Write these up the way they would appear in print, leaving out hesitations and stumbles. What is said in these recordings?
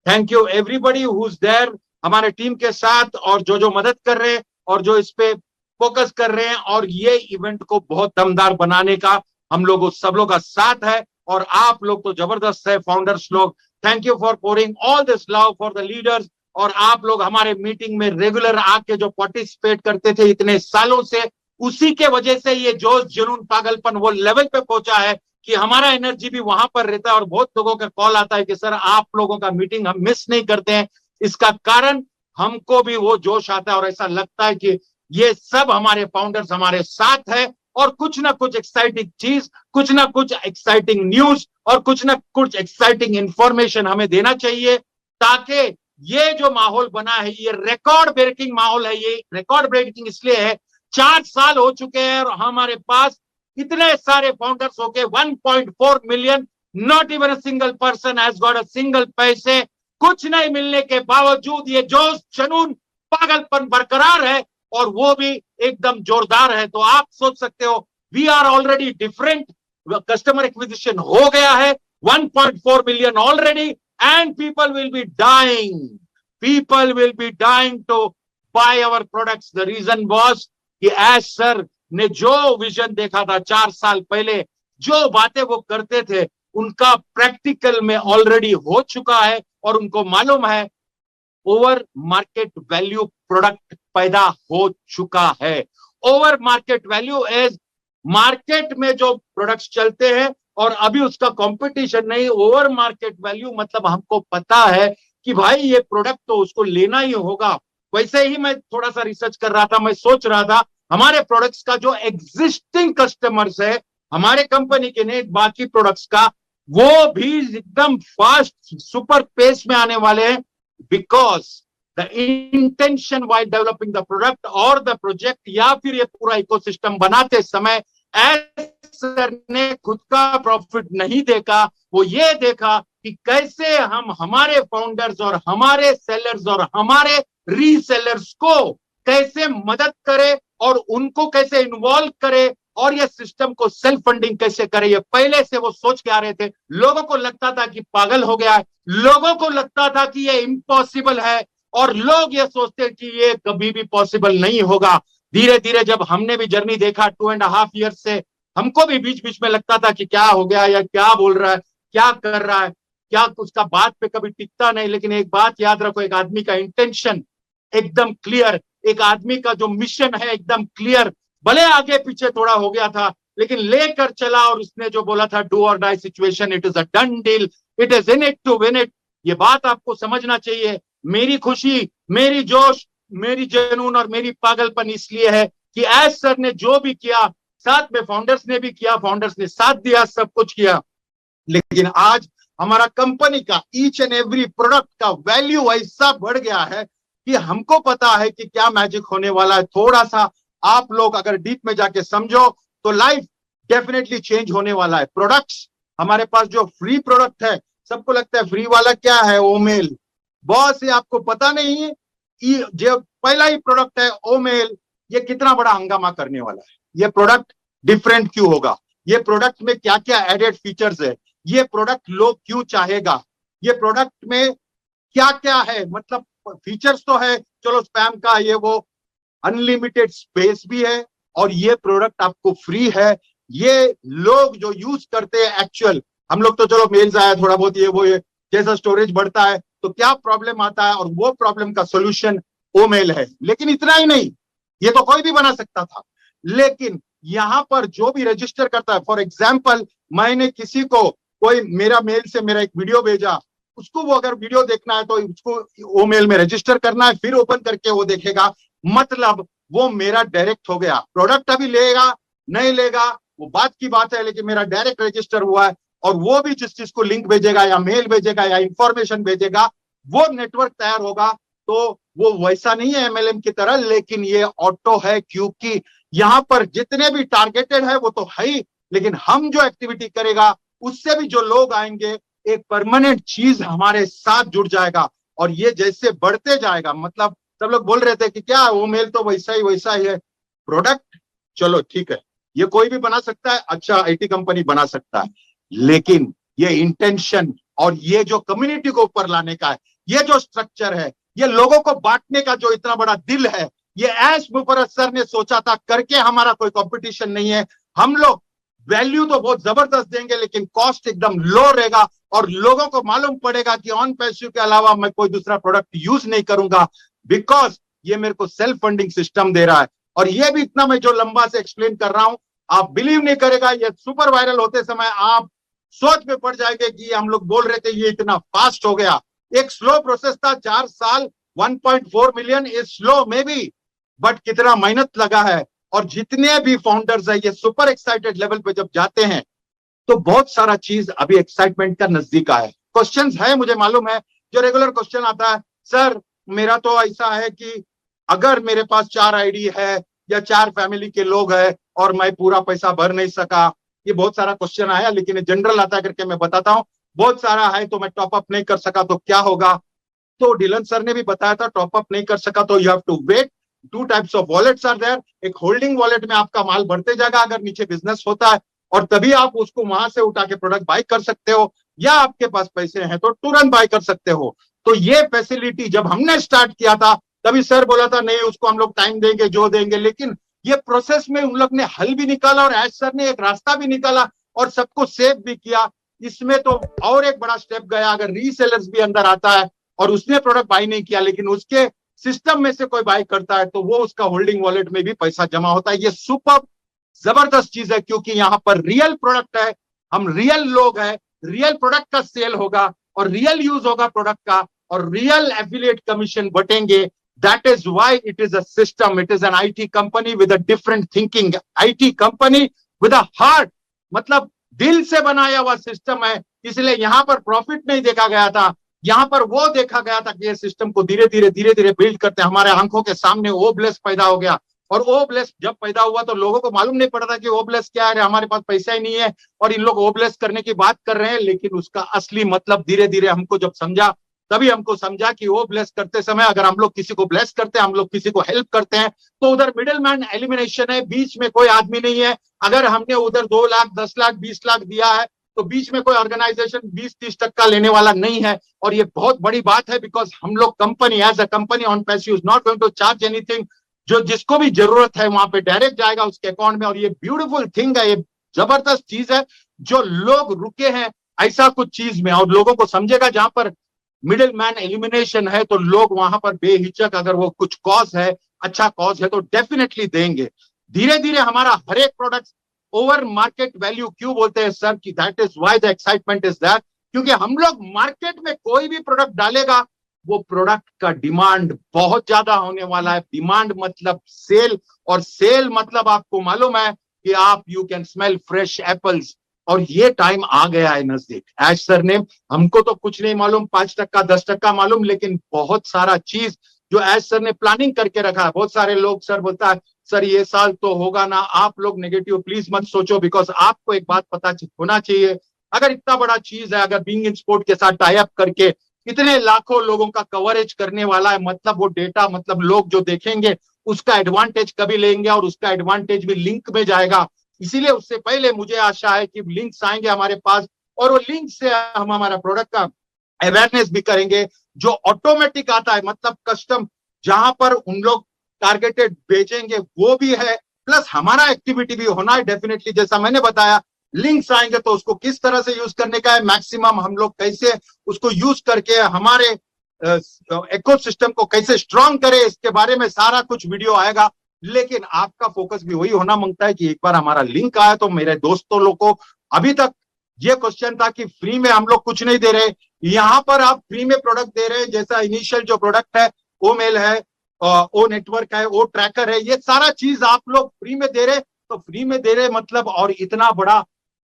Thank you everybody who is there हमारे team के साथ, और जो मदद कर रहे हैं और जो इस पे फोकस कर रहे हैं, और ये इवेंट को बहुत दमदार बनाने का हम लोग सब लोग का साथ है। और आप लोग तो जबरदस्त है फाउंडर्स लोग। Thank you for pouring all this love for the leaders. और आप लोग हमारे मीटिंग में रेगुलर आके जो पार्टिसिपेट करते थे इतने सालों से, उसी के वजह से ये जोश जुनून पागलपन वो लेवल पे पहुंचा है कि हमारा एनर्जी भी वहां पर रहता है। और बहुत लोगों का कॉल आता है कि सर आप लोगों का मीटिंग हम मिस नहीं करते हैं। इसका कारण हमको भी वो जोश आता है और ऐसा लगता है कि ये सब हमारे फाउंडर्स हमारे साथ है, और कुछ ना कुछ एक्साइटिंग चीज, कुछ ना कुछ एक्साइटिंग न्यूज और कुछ ना कुछ एक्साइटिंग इंफॉर्मेशन हमें देना चाहिए, ताकि ये जो माहौल बना है ये रिकॉर्ड ब्रेकिंग माहौल है। ये रिकॉर्ड ब्रेकिंग इसलिए है 4 साल हो चुके हैं और हमारे पास इतने सारे फाउंडर्स हो गए 1.4 million, not even a single person has got a single पैसे। कुछ नहीं मिलने के बावजूद ये जोश जुनून पागलपन बरकरार है, और वो भी एकदम जोरदार है। तो आप सोच सकते हो we are already different. Customer acquisition हो गया है 1.4 million already, and people will be dying, people will be dying to buy our products. The reason was कि एज सर ने जो विजन देखा था 4 साल पहले, जो बातें वो करते थे उनका प्रैक्टिकल में ऑलरेडी हो चुका है, और उनको मालूम है ओवर मार्केट वैल्यू प्रोडक्ट पैदा हो चुका है। Over market value as market में जो प्रोडक्ट्स चलते हैं और अभी उसका कंपटीशन नहीं। ओवर मार्केट वैल्यू मतलब हमको पता है कि भाई ये प्रोडक्ट तो उसको लेना ही होगा। वैसे ही मैं थोड़ा सा रिसर्च कर रहा था, मैं सोच रहा था हमारे प्रोडक्ट्स का जो एग्जिस्टिंग कस्टमर्स है हमारे कंपनी के नहीं, बाकी प्रोडक्ट्स का, वो भी एकदम फास्ट सुपर पेस में आने वाले हैं, because the intention while developing the product और द प्रोजेक्ट, या फिर ये पूरा इकोसिस्टम बनाते समय सर ने खुद का प्रॉफिट नहीं देखा। वो ये देखा कि कैसे हम हमारे फाउंडर्स और हमारे सेलर्स और हमारे रीसेलर्स को कैसे मदद करें और उनको कैसे इन्वॉल्व करें, और ये सिस्टम को सेल्फ फंडिंग कैसे करें। ये पहले से वो सोच के आ रहे थे। लोगों को लगता था कि पागल हो गया है, लोगों को लगता था कि ये इम्पॉसिबल है, और लोग ये सोचते कि ये कभी भी पॉसिबल नहीं होगा। धीरे धीरे जब हमने भी जर्नी देखा 2.5 ईयर से, हमको भी बीच बीच में लगता था कि क्या हो गया, या क्या बोल रहा है, क्या कर रहा है, क्या उसका बात पे कभी टिकता नहीं। लेकिन एक बात याद रखो, एक आदमी का इंटेंशन एकदम क्लियर, एक आदमी का जो मिशन है एकदम क्लियर, भले आगे पीछे थोड़ा हो गया था लेकिन लेकर चला, और उसने जो बोला था डू और die situation, it is a done deal, it is in it to win it. ये बात आपको समझना चाहिए। मेरी खुशी, मेरी जोश, मेरी जुनून और मेरी पागलपन इसलिए है कि एज सर ने जो भी किया, साथ में फाउंडर्स ने भी किया, फाउंडर्स ने साथ दिया, सब कुछ किया। लेकिन आज हमारा कंपनी का ईच एंड एवरी प्रोडक्ट का वैल्यू ऐसा बढ़ गया है कि हमको पता है कि क्या मैजिक होने वाला है। थोड़ा सा आप लोग अगर डीप में जाके समझो तो लाइफ डेफिनेटली चेंज होने वाला है। प्रोडक्ट्स हमारे पास जो फ्री प्रोडक्ट है, सबको लगता है फ्री वाला क्या है, ओमेल। बॉस ये आपको पता नहीं है, जो पहला ही प्रोडक्ट है ओमेल, ये कितना बड़ा हंगामा करने वाला है। ये प्रोडक्ट डिफरेंट क्यों होगा, ये प्रोडक्ट में क्या क्या एडेड फीचर्स है, ये प्रोडक्ट लोग क्यों चाहेगा, ये प्रोडक्ट में क्या क्या है। मतलब फीचर्स तो है, चलो स्पैम का ये वो, अनलिमिटेड स्पेस भी है, और ये प्रोडक्ट आपको फ्री है। ये लोग जो यूज करते हैं एक्चुअल, हम लोग तो चलो मेल्स आया थोड़ा बहुत ये वो, ये जैसा स्टोरेज बढ़ता है तो क्या प्रॉब्लम आता है, और वो प्रॉब्लम का सोल्यूशन ओ मेल है। लेकिन इतना ही नहीं, ये तो कोई भी बना सकता था, लेकिन यहां पर जो भी रजिस्टर करता है, फॉर एग्जाम्पल मैंने किसी को, कोई मेरा मेल से मेरा एक वीडियो भेजा, उसको वो अगर वीडियो देखना है तो उसको ओ मेल में रजिस्टर करना है, फिर ओपन करके वो देखेगा। मतलब वो मेरा डायरेक्ट हो गया। प्रोडक्ट अभी लेगा नहीं लेगा वो बात की बात है, लेकिन मेरा डायरेक्ट रजिस्टर हुआ है। और वो भी जिस चीज को लिंक भेजेगा या मेल भेजेगा या इंफॉर्मेशन भेजेगा, वो नेटवर्क तैयार होगा। तो वो वैसा नहीं है एमएलएम की तरह, लेकिन ये ऑटो है, क्योंकि यहां पर जितने भी टारगेटेड है वो तो है ही, लेकिन हम जो एक्टिविटी करेगा उससे भी जो लोग आएंगे, एक परमानेंट चीज हमारे साथ जुड़ जाएगा। और ये जैसे बढ़ते जाएगा, मतलब सब लोग बोल रहे थे कि क्या वो मेल तो वैसा ही है। प्रोडक्ट चलो ठीक है, ये कोई भी बना सकता है, अच्छा आईटी कंपनी बना सकता है, लेकिन ये इंटेंशन और ये जो कम्युनिटी को ऊपर लाने का है, ये जो स्ट्रक्चर है, ये लोगों को बांटने का जो इतना बड़ा दिल है, ये ऐश मुफर्रत सर ने सोचा था, करके हमारा कोई कंपटीशन नहीं है। हम लोग वैल्यू तो बहुत जबरदस्त देंगे, लेकिन कॉस्ट एकदम लो रहेगा और लोगों को मालूम पड़ेगा कि ऑन पैसिव के अलावा मैं कोई दूसरा प्रोडक्ट यूज नहीं करूंगा, बिकॉज ये मेरे को सेल्फ फंडिंग सिस्टम दे रहा है। और ये भी इतना मैं जो लंबा से एक्सप्लेन कर रहा हूं, आप बिलीव नहीं करेगा, ये सुपर वायरल होते समय आप सोच में पड़ जाएंगे कि हम लोग बोल रहे थे ये इतना फास्ट हो गया। एक स्लो प्रोसेस था, 4 साल 1.4 million is slow may be, but कितना मेहनत लगा है। और जितने भी फाउंडर्स है, ये सुपर एक्साइटेड लेवल पे जब जाते हैं तो बहुत सारा चीज अभी एक्साइटमेंट का नजदीक आया है। क्वेश्चंस है, मुझे मालूम है, जो रेगुलर क्वेश्चन आता है, सर मेरा तो ऐसा है कि अगर मेरे पास 4 आईडी है या 4 फैमिली के लोग हैं और मैं पूरा पैसा भर नहीं सका, ये बहुत सारा क्वेश्चन आया, लेकिन जनरल आता है करके मैं बताता हूँ। बहुत सारा है तो मैं टॉप अप नहीं कर सका तो क्या होगा? तो डिलन सर ने भी बताया था, टॉप अप नहीं कर सका तो you have to wait. 2 types of wallets are there. एक होल्डिंग वॉलेट में आपका माल बढ़ते जाएगा अगर नीचे बिजनेस होता है, और तभी आप उसको वहां से उठा के प्रोडक्ट बाय कर सकते हो, या आपके पास पैसे हैं तो तुरंत बाय कर सकते हो। तो ये फैसिलिटी जब हमने स्टार्ट किया था, तभी सर बोला था नहीं उसको हम लोग टाइम देंगे, जो देंगे, लेकिन ये प्रोसेस में उन लोग ने हल भी निकाला और एज सर ने एक रास्ता भी निकाला और सबको सेव भी किया। इसमें तो और एक बड़ा स्टेप गया, अगर रीसेलर्स भी अंदर आता है और उसने प्रोडक्ट बाय नहीं किया लेकिन उसके सिस्टम में से कोई बाय करता है, तो वो उसका होल्डिंग वॉलेट में भी पैसा जमा होता है। ये सुपर जबरदस्त चीज है, क्योंकि यहाँ पर रियल प्रोडक्ट है, हम रियल लोग हैं, रियल प्रोडक्ट का सेल होगा और रियल यूज होगा प्रोडक्ट का, और रियल एफिलिएट कमीशन बटेंगे। That is why it is a system. It is an IT company with a different thinking. IT company with a heart, मतलब दिल से बनाया हुआ सिस्टम है। इसलिए यहाँ पर प्रॉफिट नहीं देखा गया था, यहाँ पर वो देखा गया था कि ये सिस्टम को धीरे धीरे बिल्ड करते हैं। हमारे आंखों के सामने ओब्लेस पैदा हो गया, और ओब्लेस जब पैदा हुआ तो लोगों को मालूम नहीं पड़ा था कि ओब्लेस क्या है, हमारे पास पैसा ही नहीं है और इन लोग ओब्लेस करने की बात कर रहे हैं। लेकिन उसका असली मतलब धीरे धीरे हमको जब समझा, तभी हमको समझा कि वो ब्लेस करते समय अगर हम लोग किसी को ब्लेस करते हैं, हम लोग किसी को हेल्प करते हैं, तो उधर मिडिल मैन एलिमिनेशन है, बीच में कोई आदमी नहीं है। अगर हमने उधर 2 लाख 10 लाख 20 लाख दिया है तो बीच में कोई ऑर्गेनाइजेशन 20-30% लेने वाला नहीं है। और ये बहुत बड़ी बात है, बिकॉज हम लोग company as a company on passive is not going to charge anything. जो जिसको भी जरूरत है वहां पे डायरेक्ट जाएगा उसके अकाउंट में। और ये ब्यूटीफुल थिंग है, ये जबरदस्त चीज है, जो लोग रुके हैं ऐसा कुछ चीज में और लोगों को समझेगा। जहां पर मिडिल मैन एलिमिनेशन है तो लोग वहां पर बेहिचक, अगर वो कुछ कॉज है, अच्छा कॉज है, तो डेफिनेटली देंगे। धीरे धीरे हमारा हर एक प्रोडक्ट ओवर मार्केट वैल्यू क्यों बोलते हैं सर, कि that is why the excitement is that, क्योंकि हम लोग मार्केट में कोई भी प्रोडक्ट डालेगा, वो प्रोडक्ट का डिमांड बहुत ज्यादा होने वाला है। डिमांड मतलब सेल, और सेल मतलब आपको मालूम है कि आप you can smell fresh apples, और ये टाइम आ गया है नजदीक। एज सर ने, हमको तो कुछ नहीं मालूम, 5% 10% मालूम, लेकिन बहुत सारा चीज जो एज सर ने प्लानिंग करके रखा है। बहुत सारे लोग सर बोलता है सर ये साल तो होगा ना, आप लोग नेगेटिव प्लीज मत सोचो, बिकॉज आपको एक बात पता होना चाहिए, अगर इतना बड़ा चीज है, अगर बीइंग इन स्पोर्ट के साथ टाई अप करके इतने लाखों लोगों का कवरेज करने वाला है, मतलब वो डेटा, मतलब लोग जो देखेंगे उसका एडवांटेज कभी लेंगे और उसका एडवांटेज भी लिंक में जाएगा। इसीलिए उससे पहले मुझे आशा है कि लिंक्स आएंगे हमारे पास, और वो लिंक से हम हमारा प्रोडक्ट का अवेयरनेस भी करेंगे, जो ऑटोमेटिक आता है, मतलब कस्टम, जहां पर उन लोग टारगेटेड बेचेंगे वो भी है, प्लस हमारा एक्टिविटी भी होना है डेफिनेटली। जैसा मैंने बताया, लिंक्स आएंगे तो उसको किस तरह से यूज करने का है, मैक्सिमम हम लोग कैसे उसको यूज करके हमारे इकोसिस्टम को कैसे स्ट्रांग करें, इसके बारे में सारा कुछ वीडियो आएगा। लेकिन आपका फोकस भी वही होना मांगता है कि एक बार हमारा लिंक आया तो मेरे दोस्तों लोग को, अभी तक ये क्वेश्चन था कि फ्री में हम लोग कुछ नहीं दे रहे, यहाँ पर आप फ्री में प्रोडक्ट दे रहे हैं। जैसा इनिशियल जो प्रोडक्ट है, ओ मेल है, ओ नेटवर्क है, ओ ट्रैकर है, ये सारा चीज आप लोग फ्री में दे रहे, तो फ्री में दे रहे मतलब, और इतना बड़ा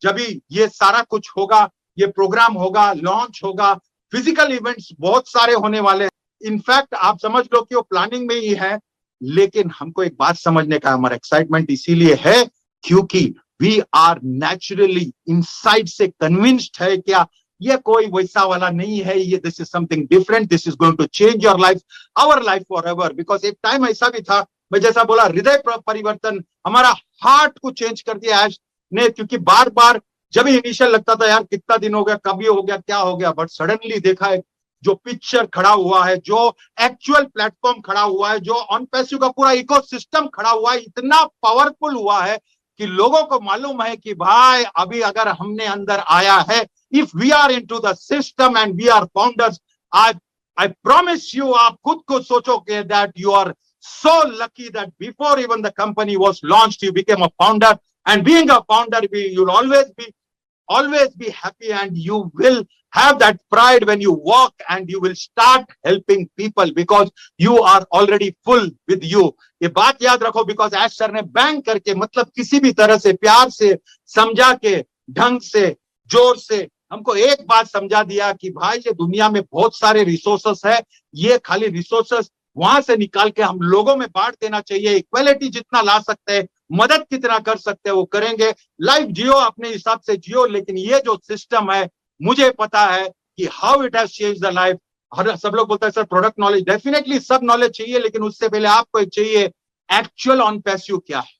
जब ये सारा कुछ होगा, ये प्रोग्राम होगा, लॉन्च होगा, फिजिकल इवेंट्स बहुत सारे होने वाले हैं। इनफैक्ट आप समझ लो कि वो प्लानिंग में ही है। लेकिन हमको एक बात समझने का, हमारा एक्साइटमेंट इसीलिए है क्योंकि वी आर नेचुरली इनसाइड से कन्विंस्ड है, क्या ये कोई वैसा वाला नहीं है, ये this is something different, this is going to change your life, our life forever. Because एक टाइम ऐसा भी था, मैं जैसा बोला, हृदय परिवर्तन, हमारा हार्ट को चेंज कर दिया आज ने, क्योंकि बार बार जब इनिशियल लगता था यार कितना दिन हो गया, कभी हो गया, क्या हो गया, बट सडनली देखा है जो पिक्चर खड़ा हुआ है, जो एक्चुअल प्लेटफॉर्म खड़ा हुआ है, जो ऑन पैसिव का पूरा इकोसिस्टम खड़ा हुआ है, इतना पावरफुल हुआ है कि लोगों को मालूम है कि भाई अभी अगर हमने अंदर आया है, if we are into the system and we are founders, I promise you, आप खुद को सोचोगे that you are so lucky that before even the company was launched, you became a founder. And being a founder, you'll always be happy, and you will have that pride when you walk and you will start helping people because you are already full with you. ये बात याद रखो, because ash sir ने bank करके, मतलब किसी भी तरह से प्यार से समझा के, ढंग से, जोर से हमको एक बात समझा दिया कि भाई ये दुनिया में बहुत सारे रिसोर्सेस है, ये खाली रिसोर्सेस वहां से निकाल के हम लोगों में बांट देना चाहिए। इक्वालिटी जितना ला सकते हैं, मदद कितना कर सकते हैं वो करेंगे। लाइफ जियो, अपने हिसाब से जियो, लेकिन ये जो सिस्टम है मुझे पता है कि how it has changed the life. हर सब लोग बोलते हैं सर प्रोडक्ट नॉलेज, डेफिनेटली सब नॉलेज चाहिए, लेकिन उससे पहले आपको एक चाहिए एक्चुअल ऑन पैसिव क्या है।